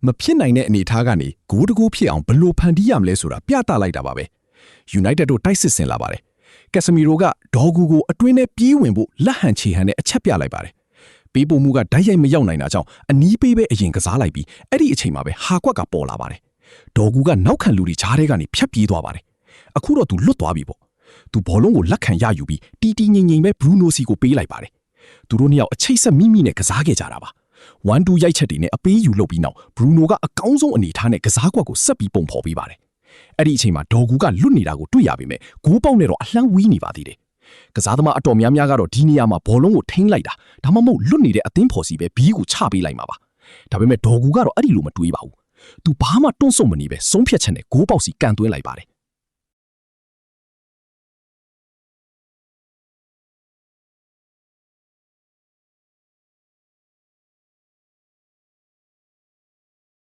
မဖြစ်နိုင်တဲ့အနေထားကနေဂိုးတကူဖြစ်အောင်ဘလို့ဖန်တီးရမလဲဆိုတာပြသလိုက်တာပါပဲ United တို့တိုက်စစ်ဆင်လာပါတယ်ကက်ဆမီရိုကဒေါ်ဂူကိုအတွင်းထဲပြေးဝင်ဖို့လက်ဟန်ချေဟန်နဲ့အချက်ပြလိုက်ပါတယ်ပေးပို့မှုကဓာတ်ရိုက်မရောက်နိုင်တာကြောင့်အနီးပေးပဲအရင်ကစားလိုက်ပြီးအဲ့ဒီအချိန်မှာပဲဟာကွက်ကပေါ်လာပါတယ်ဒေါ်ဂူကနောက်ခံလူတွေဂျားထဲကနေဖြတ်ပြေးသွားပါတယ်အခုတော့သူလွတ်သွားပြီပေါ့သူဘောလုံးကိုလက်ခံရယူပြီးတီတီငိမ့်ငိမ့်ပဲဘရူနိုစီကိုပေးလိုက်ပါတယ်သူတို့နှစ်ယောက်အချိတ်ဆက်မိမိနဲ့ကစားခဲ့ကြတာပါ1-2 ရိုက်ချက်တွေနဲ့အပေးယူလုပ်ပြီးနောက်ဘရူနိုကအကောင်းဆုံးအနေထားနဲ့ကစားကွက်ကိုဆက်ပြီးပုံဖော်ပေးပါတယ်အဲ့ဒီအချိန်မှာဒေါ်ဂူကလွတ်နေတာကိုတွေ့ရပေမဲ့ဂိုးပေါက်နဲ့တော့အလှမ်းဝီးနေပါသေးတယ်ကစားသမားအတော်များများကတော့ဒီနေရာမှာဘောလုံးကိုထိန်းလိုက်တာဒါမှမဟုတ်လွတ်နေတဲ့အသင်းဖော်စီပဲဘီးကိုချပေးလိုက်မှာပါဒါပေမဲ့ဒေါ်ဂူကတော့အဲ့ဒီလိုမတွေးပါဘူးသူဘာမှတွန့်ဆုတ်မနေပဲဆုံးဖြတ်ချက်နဲ့ဂိုးပေါက်စီကန်သွင်းလိုက်ပါတယ်